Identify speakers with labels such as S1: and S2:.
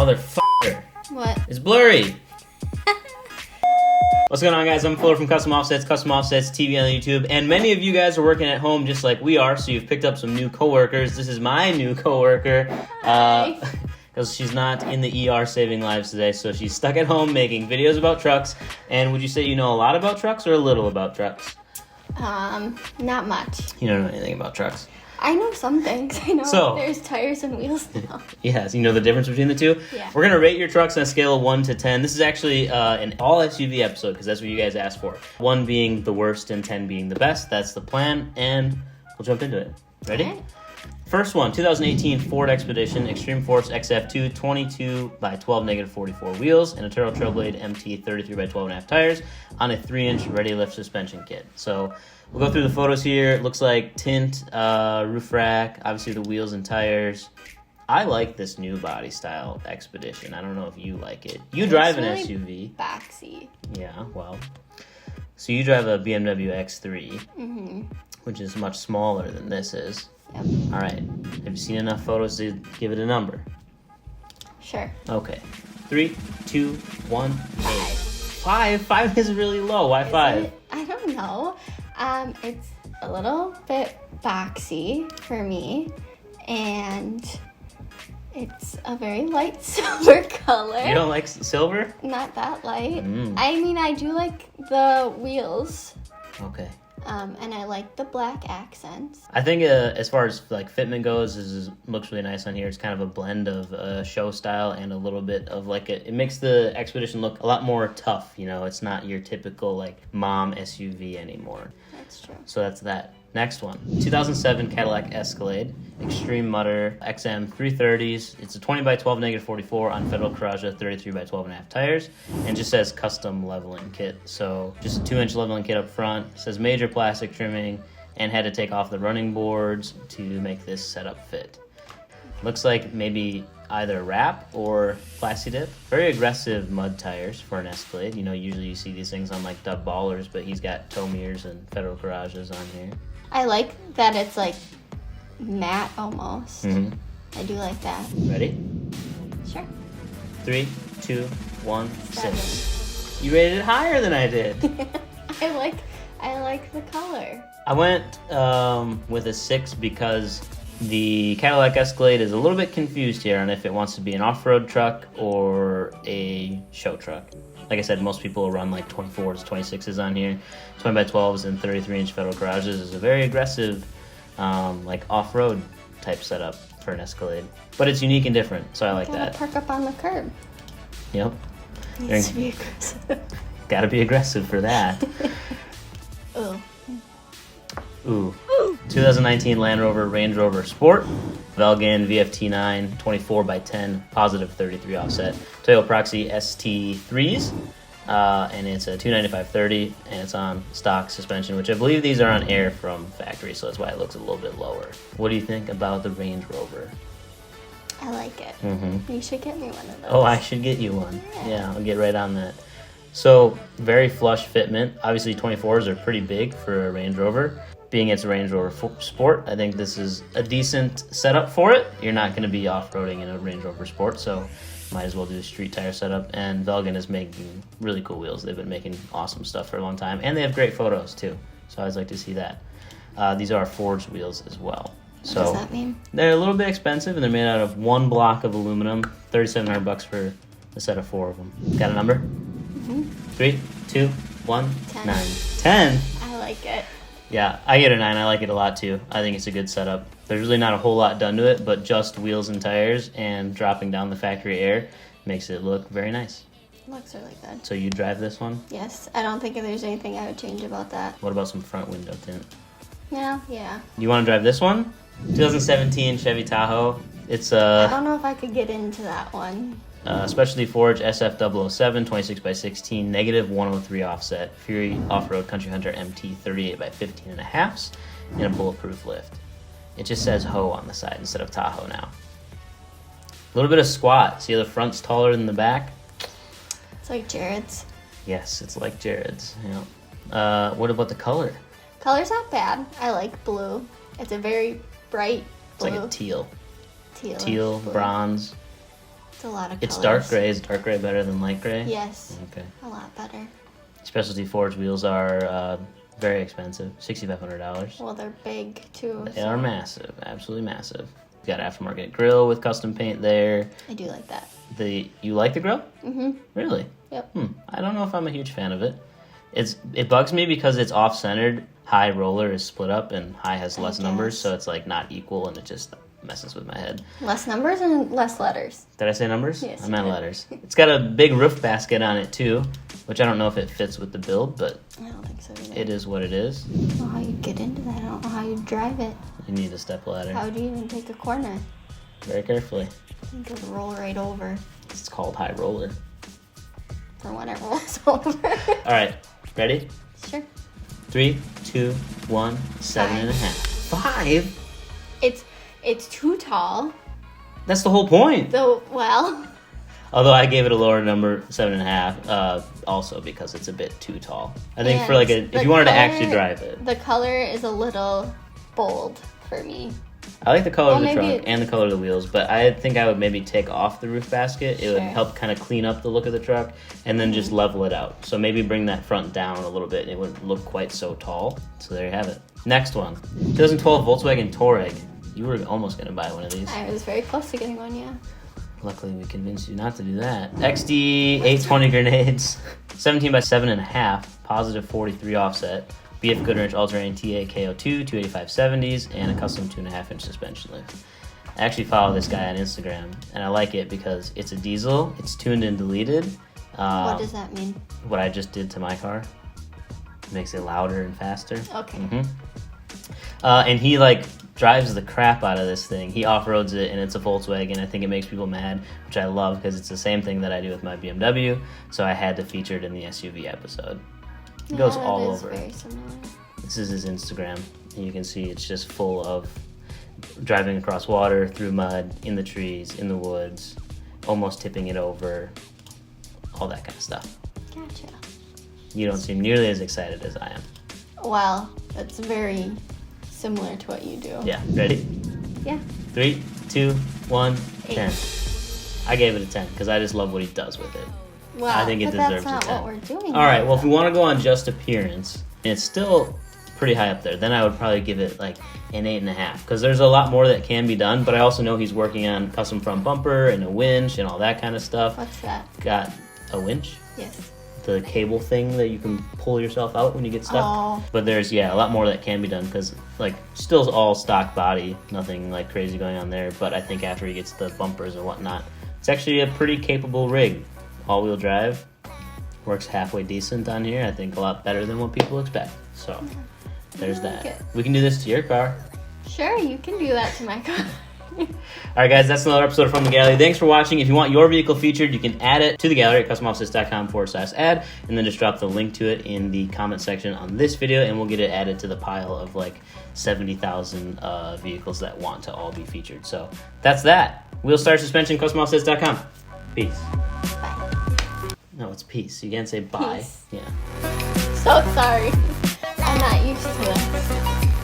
S1: Motherfucker.
S2: What?
S1: It's blurry. What's going on, guys? I'm Fuller from Custom Offsets TV on YouTube, and many of you guys are working at home just like we are, so you've picked up some new coworkers. This is my new coworker, because she's not in the ER saving lives today, so she's stuck at home making videos about trucks. And would you say you know a lot about trucks or a little about trucks?
S2: Not much.
S1: You don't know anything about trucks.
S2: I know some things. I know there's tires and wheels now.
S1: Yes, you know the difference between the two?
S2: Yeah.
S1: We're going to rate your trucks on a scale of 1 to 10. This is actually an all SUV episode because that's what you guys asked for. 1 being the worst and 10 being the best. That's the plan, and we'll jump into it. Ready?
S2: Okay.
S1: First one, 2018 Ford Expedition Extreme Force XF2 22 by 12 negative 44 wheels and a Turo Trailblade MT 33 by 12.5 tires on a 3-inch ready lift suspension kit. So we'll go through the photos here. It looks like tint, roof rack, obviously the wheels and tires. I like this new body style Expedition. I don't know if you like it. You drive an SUV.
S2: Backseat.
S1: Yeah, well. So you drive a BMW X3, which is much smaller than this is.
S2: Yep.
S1: All right. Have you seen enough photos to give it a number?
S2: Sure.
S1: Okay. 3, 2, 1,
S2: 5.
S1: 5 is really low. Why 5?
S2: I don't know. It's a little bit boxy for me, and it's a very light silver color.
S1: You don't like silver?
S2: Not that light. I mean, I do like the wheels.
S1: Okay.
S2: And I like the black accents.
S1: I think as far as like fitment goes, this looks really nice on here. It's kind of a blend of show style and a little bit of like it makes the Expedition look a lot more tough. You know, it's not your typical like mom SUV anymore.
S2: That's true.
S1: So that's that. Next one, 2007 Cadillac Escalade Extreme Mutter XM 330s. It's a 20 by 12 negative 44 on Federal Coraggio 33 by 12.5 tires, and just says custom leveling kit. So just a 2-inch leveling kit up front. It says major plastic trimming, and had to take off the running boards to make this setup fit. Looks like maybe either wrap or Plasti Dip. Very aggressive mud tires for an Escalade. You know, usually you see these things on like Dub Ballers, but he's got tow mirrors and Federal Coraggio's on here.
S2: I like that it's like matte almost. I do like that.
S1: Ready?
S2: Sure.
S1: 3, 2, 1,
S2: 7.
S1: 6. You rated it higher than I did.
S2: I like the color.
S1: I went with a 6 because the Cadillac Escalade is a little bit confused here on if it wants to be an off-road truck or a show truck. Like I said, most people will run like 24s, 26s on here. 20 by 12s and 33-inch Federal Coraggio is a very aggressive, like off-road type setup for an Escalade. But it's unique and different, so I like that.
S2: Park up on the curb.
S1: Yep.
S2: Needs to be aggressive.
S1: Gotta be aggressive for that. Ooh. 2019 Land Rover Range Rover Sport, Velgan VFT9, 24 by 10, positive 33 offset, Toyota Proxy ST3s, and it's a 295/30, and it's on stock suspension, which I believe these are on air from factory, so that's why it looks a little bit lower. What do you think about the Range Rover?
S2: I like it. You should get me one of those.
S1: Oh, I should get you one. Yeah, I'll get right on that. So, very flush fitment. Obviously, 24s are pretty big for a Range Rover. Being it's a Range Rover Sport, I think this is a decent setup for it. You're not going to be off-roading in a Range Rover Sport, so might as well do a street tire setup. And Velgan is making really cool wheels. They've been making awesome stuff for a long time, and they have great photos too. So I always like to see that. These are forged wheels as well. So
S2: what does that mean?
S1: They're a little bit expensive, and they're made out of 1 block of aluminum. $3,700 for a set of 4 of them. Got a number? 3, 2, 1,
S2: 10.
S1: 9. 10.
S2: I like it.
S1: Yeah, I get a 9. I like it a lot too. I think it's a good setup. There's really not a whole lot done to it, but just wheels and tires and dropping down the factory air makes it look very nice.
S2: It looks really good.
S1: So you drive this one?
S2: Yes, I don't think there's anything I would change about that.
S1: What about some front window tint?
S2: No, yeah.
S1: You want to drive this one? 2017 Chevy Tahoe. It's
S2: I don't know if I could get into that one.
S1: Specialty Forge SF007 26 by 16 negative 103 offset Fury Off-Road Country Hunter MT 38 by 15 and a halves and a bulletproof lift. It just says Ho on the side instead of Tahoe now. A little bit of squat. See how the front's taller than the back?
S2: It's like Jared's.
S1: Yes, it's like Jared's. Yeah. What about the color?
S2: Color's not bad. I like blue. It's a very bright blue.
S1: It's like a teal.
S2: Teal
S1: Teal,
S2: blue.
S1: bronze.
S2: It's a lot of
S1: It's
S2: colors.
S1: dark gray. Is dark gray better than light gray?
S2: Yes.
S1: Okay.
S2: A lot better.
S1: Specialty Forge wheels are very expensive, $6,500.
S2: Well, they're big too.
S1: They are massive, absolutely massive. You got aftermarket grill with custom paint there.
S2: I do like that.
S1: You like the grill?
S2: Mm-hmm.
S1: Really?
S2: Yep.
S1: I don't know if I'm a huge fan of it. It bugs me because it's off-centered. High roller is split up, and high has less numbers, so it's like not equal, and it just messes with my head.
S2: Less numbers and less letters.
S1: Did I say numbers?
S2: Yes,
S1: I
S2: you
S1: meant
S2: did.
S1: letters. It's got a big roof basket on it too, which I don't know if it fits with the build, but
S2: I don't think so either.
S1: it is what it is.
S2: I don't know how you get into that. I don't know how you drive it.
S1: You need a step ladder.
S2: How do you even take a corner?
S1: Very carefully.
S2: You could roll right over
S1: It's called high roller.
S2: for when it rolls over.
S1: All right, ready?
S2: Sure.
S1: 3, 2, 1, 7.5. 5?
S2: It's too tall.
S1: That's the whole point.
S2: Though, well,
S1: Although I gave it a lower number, 7.5, also because it's a bit too tall. I think for like if you wanted to actually drive it.
S2: The color is a little bold for me.
S1: I like the color of the
S2: maybe
S1: trunk and the color of the wheels, but I think I would maybe take off the roof basket. It would
S2: Sure.
S1: help kind of clean up the look of the truck and then just level it out. So maybe bring that front down a little bit and it wouldn't look quite so tall. So there you have it. Next one, 2012 Volkswagen Touareg. You were almost going to buy one of these.
S2: I was very close to getting one, yeah.
S1: Luckily, we convinced you not to do that. XD 820 grenades, 17 by 7.5, positive 43 offset, BF Goodrich All-Terrain TA KO2, 285/70s, and a custom 2.5-inch suspension lift. I actually follow this guy on Instagram, and I like it because it's a diesel, it's tuned and deleted.
S2: What does that mean?
S1: What I just did to my car. Makes it louder and faster.
S2: Okay.
S1: And he like drives the crap out of this thing. He off-roads it, and it's a Volkswagen. I think it makes people mad, which I love because it's the same thing that I do with my BMW. So I had to feature it in the SUV episode. It goes all
S2: That is
S1: over.
S2: very similar.
S1: This is his Instagram, and you can see it's just full of driving across water, through mud, in the trees, in the woods, almost tipping it over, all that kind of stuff.
S2: Gotcha.
S1: You don't seem nearly as excited as I am.
S2: Well, that's very similar to what you do.
S1: Yeah, ready?
S2: Yeah.
S1: 3, 2, 1,
S2: 8.
S1: 10. I gave it a 10 because I just love what he does with it.
S2: Well,
S1: I think it
S2: but
S1: deserves
S2: that's
S1: a
S2: not
S1: 10.
S2: what we're doing.
S1: All right,
S2: here,
S1: well, if we
S2: though.
S1: want to go on just appearance, and it's still pretty high up there, then I would probably give it like an 8.5 because there's a lot more that can be done, but I also know he's working on custom front bumper and a winch and all that kind of stuff.
S2: What's that?
S1: Got a winch?
S2: Yes.
S1: The cable thing that you can pull yourself out when you get stuck.
S2: Oh.
S1: But there's, a lot more that can be done because, like, still all stock body, nothing, like, crazy going on there. But I think after he gets the bumpers and whatnot, it's actually a pretty capable rig. All-wheel drive, works halfway decent on here. I think a lot better than what people expect. So, there's
S2: I like
S1: that.
S2: it.
S1: We can do this to your car.
S2: Sure, you can do that to my car.
S1: All right, guys, that's another episode from the gallery. Thanks for watching. If you want your vehicle featured, you can add it to the gallery at customoffices.com/ad, and then just drop the link to it in the comment section on this video, and we'll get it added to the pile of like 70,000 vehicles that want to all be featured. So that's that. Wheel Star Suspension, customoffices.com. Peace.
S2: Bye.
S1: No, it's peace. You can't say bye.
S2: Peace.
S1: Yeah.
S2: So sorry. I'm not used to this.